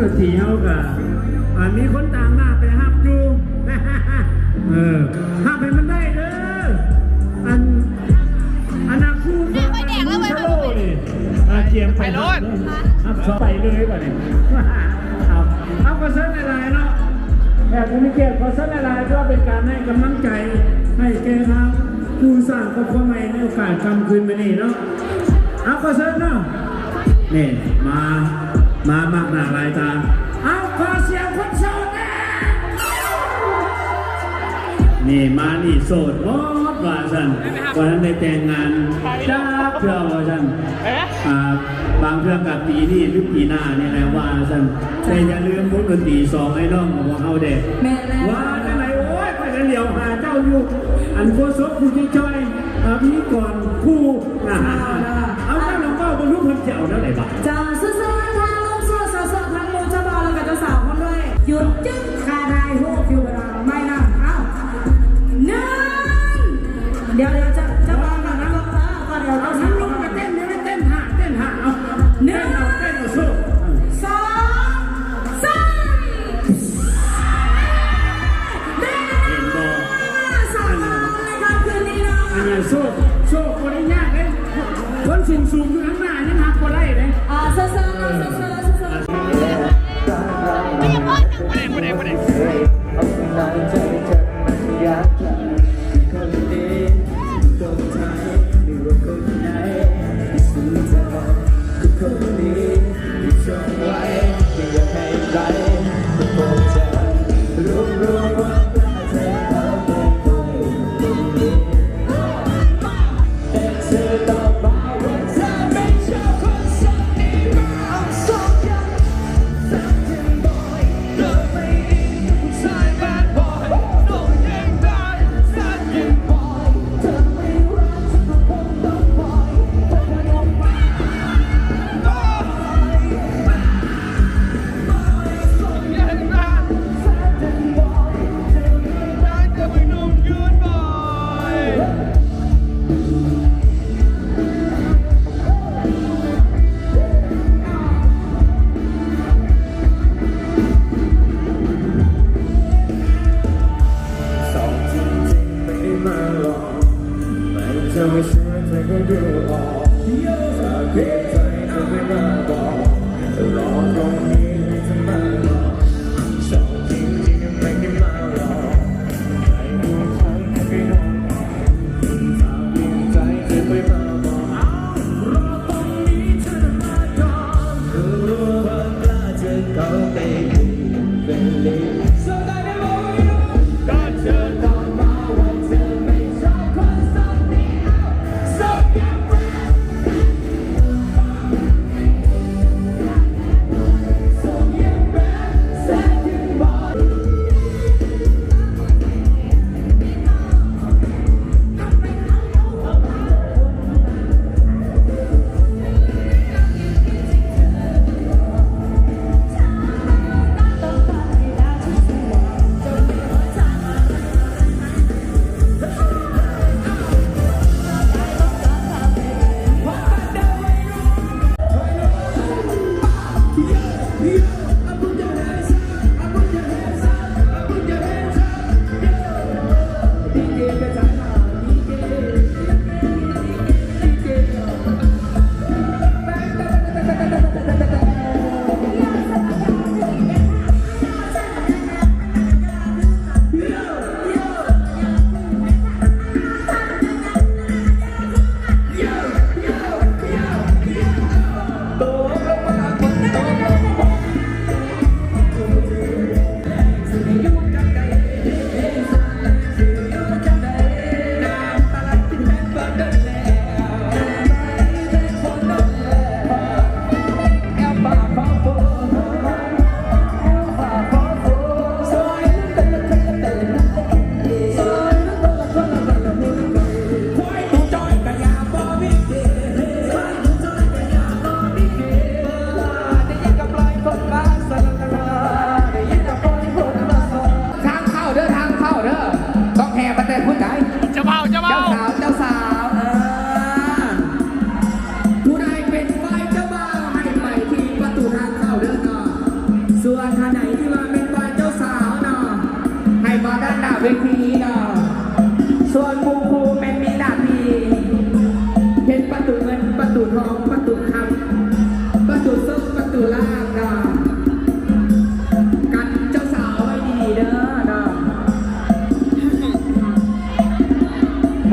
ดนตรีเขาก็มีคนต่างหน้าไปห้ามอยู่ห้ามไปมันได้เด้ออันนักคู่ของมันชะโลนี่เกียมไปโน่นไปเลยก่อนเนี่ยเอาก็เส้นอะไรเนาะแบบนี้เกียรติก็เส้นอะไรก็เป็นการให้กำลังใจให้แกครับผู้สร้างครอบครัวใหม่ในโอกาสกำคืนไปนี่เนาะเอาก็เส้นเนาะนี่มามากหน้าลายตาเอาขอเสียงคนโสดนะนี่มานี่โสดโอ้ว่าฉันวันนั้นได้แต่งงานจ้าเพื่อว่าฉันบางเรื่องกับปีนี้หรือปีหน้านี่แหละว่าฉันแต่อย่าลืมวงดนตรีสองไอ้น้องของเขาเด็กว่าอะไรโอ้ยไปกันเดียวหาเจ้าอยู่อันโคศกผู้ที่ช่วยพี่ก่อนคู่นะเอาเจ้าหลวงพ่อบรรลุพันเจ้าได้ไหนบ้างจะซื้อทางลงซื้อสดทั้งมูเจ้าบ่าวแล้วก็เจ้าสาวคนด้วยหยุดจึ๊กคาไทยหูฟิวเวลาไม่นั่งเอ้าเดี๋ยวจะวางหนังนะก็เดี๋ยวเราทั้งลงมาเต้นห่าเอาเต้นเอาสู้2 3เด้สาวน้อยครับคืนนี้นะอันนี้สู้คนได้ยากเลยคนสูงอยู่ข้างหน้านี่หักคนไล่เลยเซ่ไม่ยังพ่อจังไม่ได้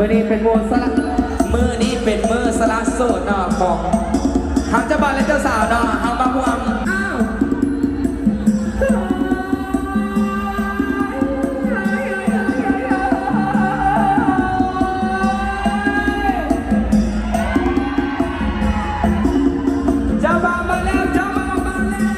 มือนี้เป็นมือสละมือนี้เป็นมือสละโสดเนาะของทางเจ้าบ่าวและเจ้าสาวเนาะเอามาห่วง อ้าว เจ้าบ่าวมาแล้วเจ้าบ่าวมาแล้ว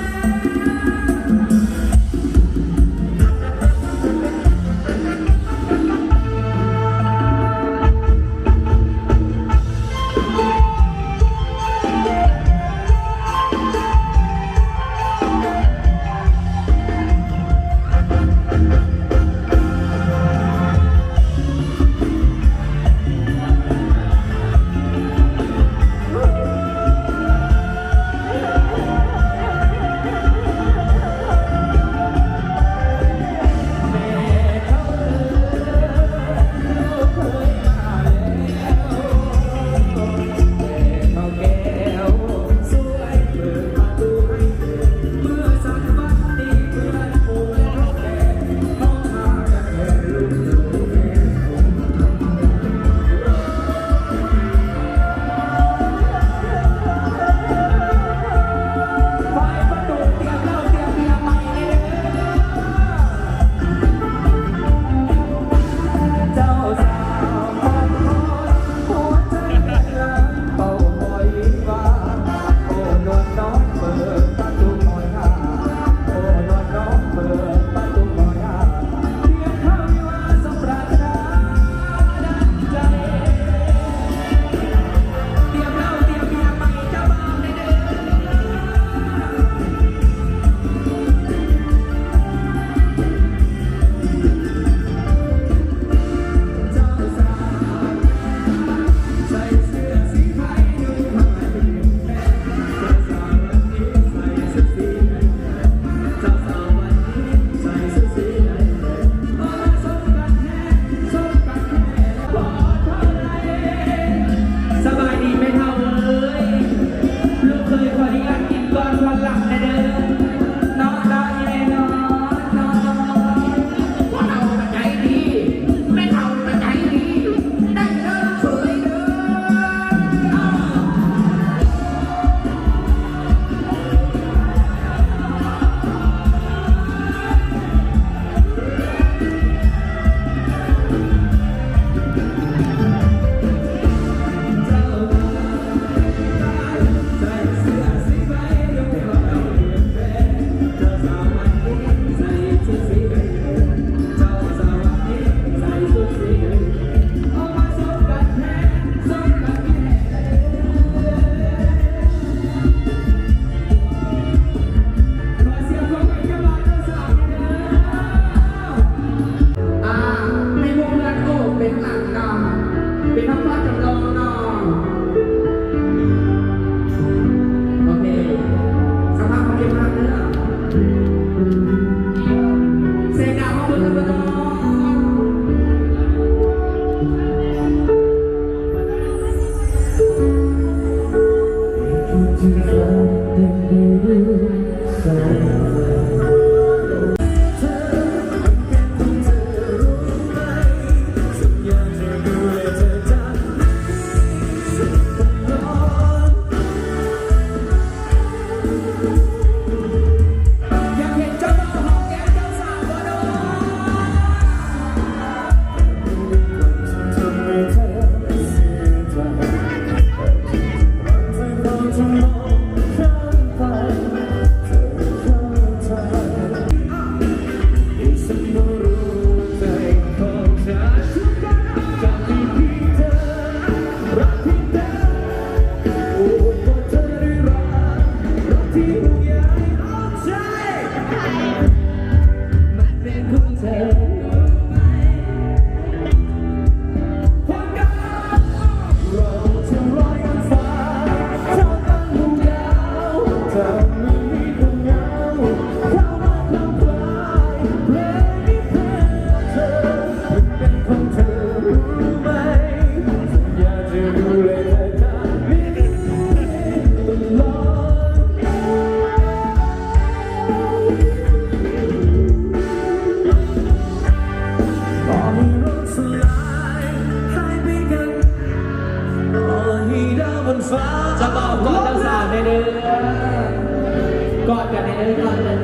ก่อนเลย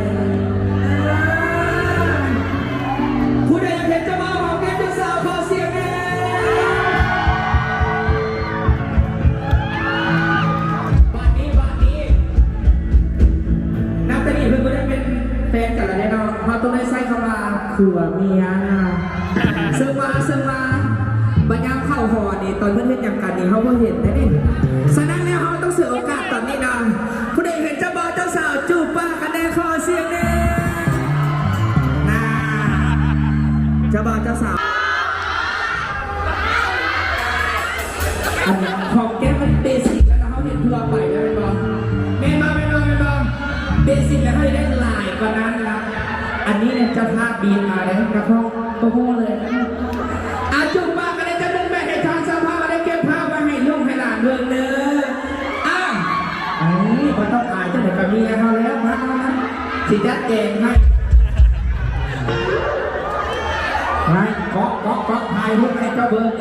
ผู้ใดอยากเห็นเจ้าบ่าวหอมแก้มเจ้าสาวขอเสียงแน่บ้านนี้นับแต่นี้เพิ่งก็ได้เป็นแฟนกันแล้วแน่นอนพอต้องได้ใส่เข้ามาคือว่าเมียนะซึ่งมาบัญญัติเข้าหอนี่ตอนเพื่อนเห็นอย่างกันนี่เขาก็เห็นได้ดิฉะนั้นแล้วเขาต้องเสียโอกาสตอนนี้นะผู้ใดเห็นเจ้าบ่าวเจ้าสาวจูบปากกันแน่ขอเสียงแน่เจ้าบ่าวเจ้าสาวอันนี้ของแก้มมันเบสิกแล้วนะเขาเห็นทั่วไปแล้วเป็นบอลเมนบอลเบสิกแล้วเขาได้หลายกว่านั้นนะอันนี้เนี่ยเจ้าภาพบีนมาเลยกระเพาะตัวโม่เลยอาจุบปากกันเลยจะดึงแม่ให้ทางสภาพมาได้เก็บภาพมาให้ลูกให้หลานเรื่องเนื้ออันนี้มันต้องอายจะเด็กกับเมียเขาแล้วมาสิจัดเจนให้ก๊อกถ่ายรูปให้เจ้าเบิร์ด